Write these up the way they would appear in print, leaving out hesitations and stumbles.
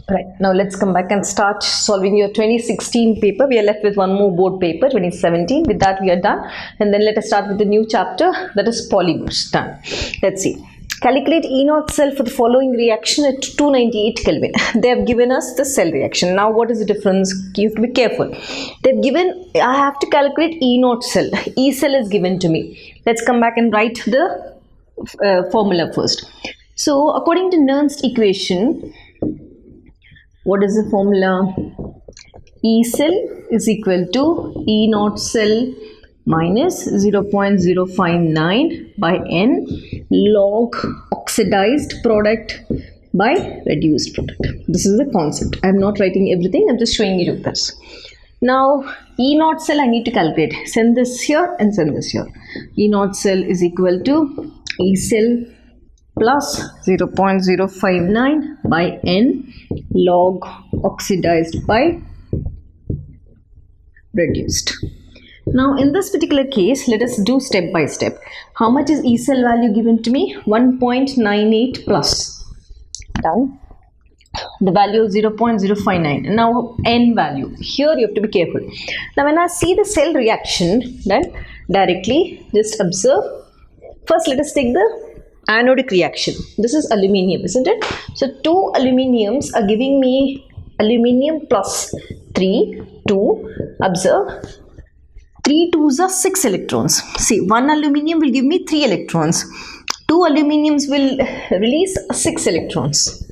Right, now let's come back and start solving your 2016 paper. We are left with one more board paper, 2017. With that we are done. And then let us start with the new chapter, that is polymers. Done. Let's see. Calculate E0 cell for the following reaction at 298 Kelvin. They have given us the cell reaction. Now what is the difference? You have to be careful. They've given, I have to calculate E0 cell. E cell is given to me. Let's come back and write the formula first. So according to Nernst equation, what is the formula? E cell is equal to E0 cell minus 0.059 by N log oxidized product by reduced product. This is the concept. I am not writing everything. I am just showing you this. Now E0 cell I need to calculate. Send this here and send this here. E0 cell is equal to E cell plus 0.059 by N log oxidized by reduced. Now in this particular case, let us do step by step. How much is E cell value given to me? 1.98 plus. Done. The value is 0.059. Now N value. Here you have to be careful. Now when I see the cell reaction, then directly just observe. First let us take the anodic reaction. This is aluminium, isn't it? So 2 aluminiums are giving me aluminium plus 3, 2. Observe. 3 2s are 6 electrons. See, 1 aluminium will give me 3 electrons. 2 aluminiums will release 6 electrons.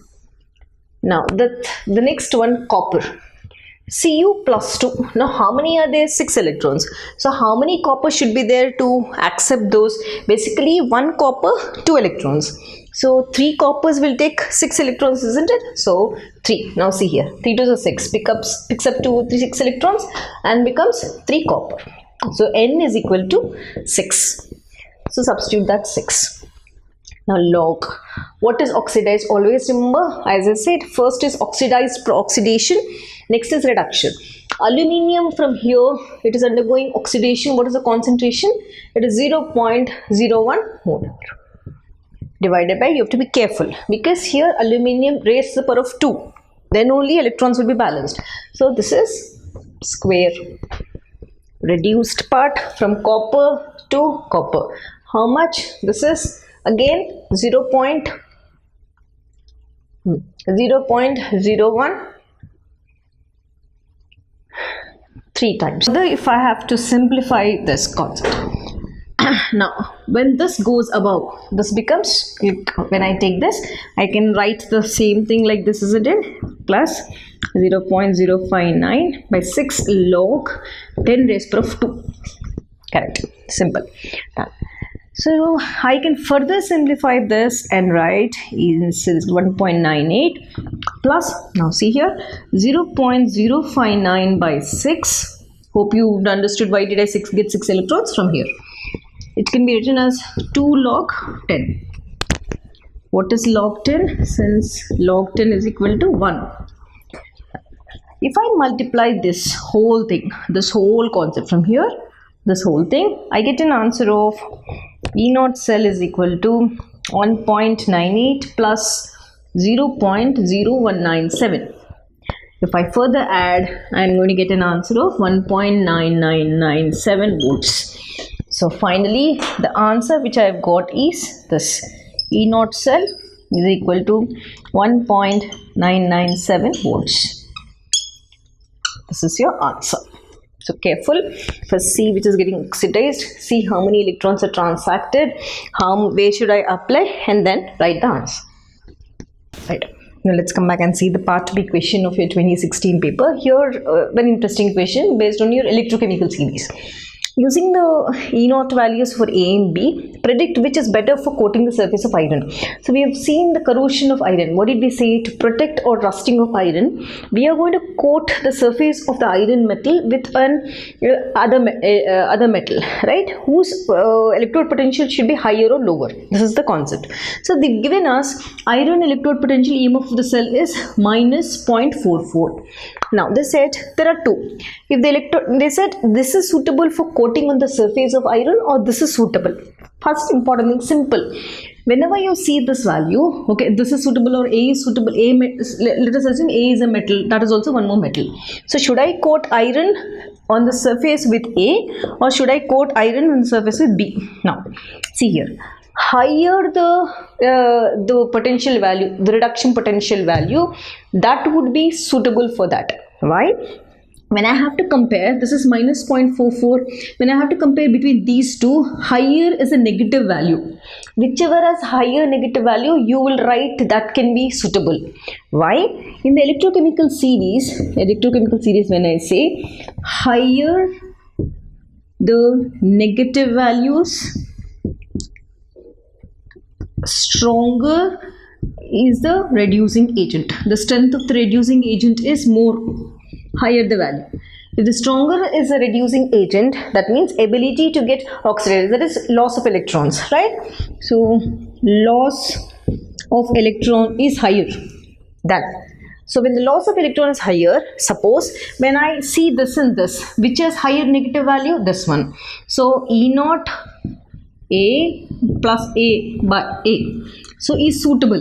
Now the next one, copper. Cu plus 2. Now how many are there? 6 electrons. So how many copper should be there to accept those? Basically 1 copper, 2 electrons. So 3 coppers will take 6 electrons, isn't it? So 3. Now see here. 3 2s are 6. Picks up 6 electrons and becomes 3 copper. So N is equal to 6. So substitute that 6. Now log. What is oxidized? Always remember, as I said, first is oxidized oxidation. Next is reduction. Aluminium from here, it is undergoing oxidation. What is the concentration? It is 0.01 molar. Divided by, you have to be careful because here aluminium raised to the power of 2. Then only electrons will be balanced. So this is square. Reduced part from copper to copper. How much? This is again 0.01 3 times. So if I have to simplify this concept, now when this goes above, this becomes, when I take this, I can write the same thing like this, isn't it? Plus 0.059 by 6 log 10 raised to power of 2. Correct. Simple. So I can further simplify this and write is 1.98 plus, now see here, 0.059 by 6. Hope you understood why did I get 6 electrons from here. It can be written as 2 log 10. What is log 10? Since log 10 is equal to 1. If I multiply this whole thing, this whole concept from here, this whole thing, I get an answer of E0 cell is equal to 1.98 plus 0.0197. If I further add, I am going to get an answer of 1.9997 volts. So finally, the answer which I have got is this. E0 cell is equal to 1.997 volts. This is your answer. So careful. First see which is getting oxidized. See how many electrons are transacted. Where should I apply? And then write the answer. Right. Now let's come back and see the part B question of your 2016 paper. Here, very interesting question based on your electrochemical series. Using the E0 values for A and B, predict which is better for coating the surface of iron. So we have seen the corrosion of iron. What did we say? To protect or rusting of iron, we are going to coat the surface of the iron metal with an other metal, right? Whose electrode potential should be higher or lower. This is the concept. So they've given us iron electrode potential EMF of the cell is minus 0.44. Now they said there are two. If the electrode, they said this is suitable for coating on the surface of iron or this is suitable. First important thing, simple. whenever you see this value, okay, this is suitable or A is suitable, let us assume A is a metal, that is also one more metal. So should I coat iron on the surface with A, or should I coat iron on the surface with B? Now see here, higher the potential value, the reduction potential value, that would be suitable for that. Why? When I have to compare, this is minus 0.44, when I have to compare between these two, higher is a negative value. Whichever has higher negative value, you will write that can be suitable. Why? In the electrochemical series, when I say higher the negative values, stronger is the reducing agent. The strength of the reducing agent is more, higher the value. If the stronger is a reducing agent, that means ability to get oxidized, that is loss of electrons, right? So loss of electron is higher. That. So when the loss of electron is higher, suppose when I see this and this, which has higher negative value? This one. So E naught A plus A by A. So is suitable.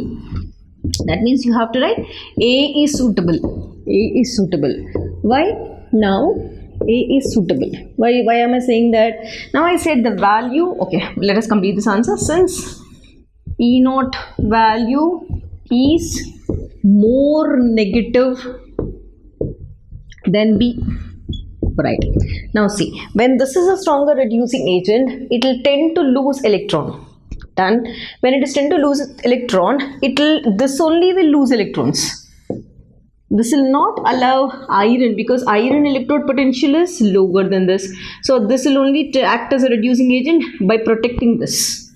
That means you have to write A is suitable. A is suitable. Why? Now A is suitable. Why am I saying that? Now I said the value. Okay, let us complete this answer. Since E naught value is more negative than B. Right. Now see, when this is a stronger reducing agent, it will tend to lose electron. Done. When it is tend to lose electron, this only will lose electrons. This will not allow iron, because iron electrode potential is lower than this. So this will only act as a reducing agent by protecting this.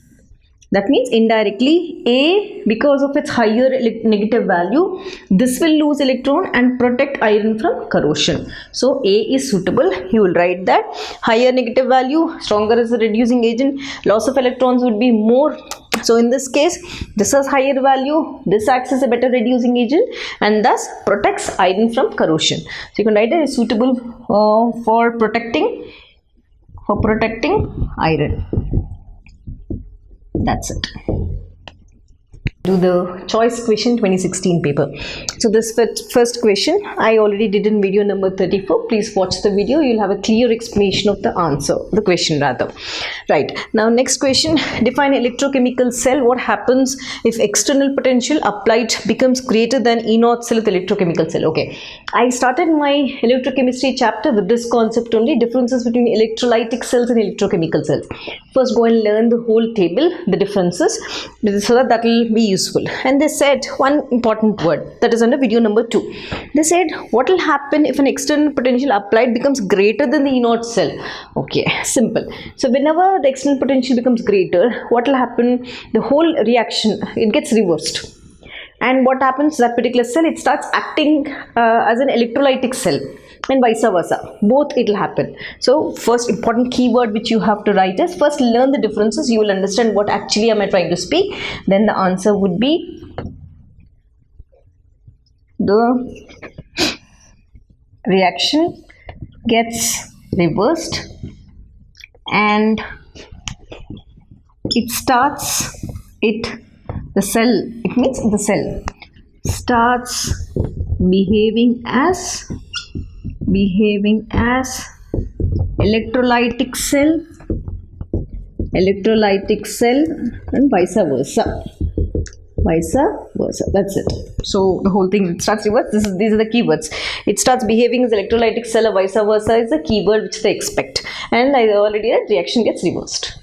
That means indirectly A, because of its higher negative value, this will lose electron and protect iron from corrosion. So A is suitable. You will write that. Higher negative value, stronger is a reducing agent, loss of electrons would be more. So in this case, this has higher value, this acts as a better reducing agent and thus protects iron from corrosion. So you can write that it's suitable for protecting iron. That's it. Do the choice question 2016 paper. So this first question I already did in video number 34. Please watch the video. You'll have a clear explanation of the answer, the question rather. Right. Now next question, define electrochemical cell. What happens if external potential applied becomes greater than E naught cell with electrochemical cell? Okay. I started my electrochemistry chapter with this concept only, differences between electrolytic cells and electrochemical cells. First go and learn the whole table, the differences, so that will be useful. And they said one important word, that is under video number 2. They said what will happen if an external potential applied becomes greater than the E naught cell. Okay, simple. So whenever the external potential becomes greater, what will happen? The whole reaction, it gets reversed. And what happens, that particular cell, it starts acting as an electrolytic cell, and vice versa. Both it will happen. So first important keyword which you have to write is, first learn the differences, you will understand what actually am I trying to speak. Then the answer would be the reaction gets reversed and it means the cell starts behaving as electrolytic cell and vice versa. That's it. So the whole thing starts reverse. These are the keywords. It starts behaving as electrolytic cell or vice versa is the keyword which they expect. And I already read reaction gets reversed.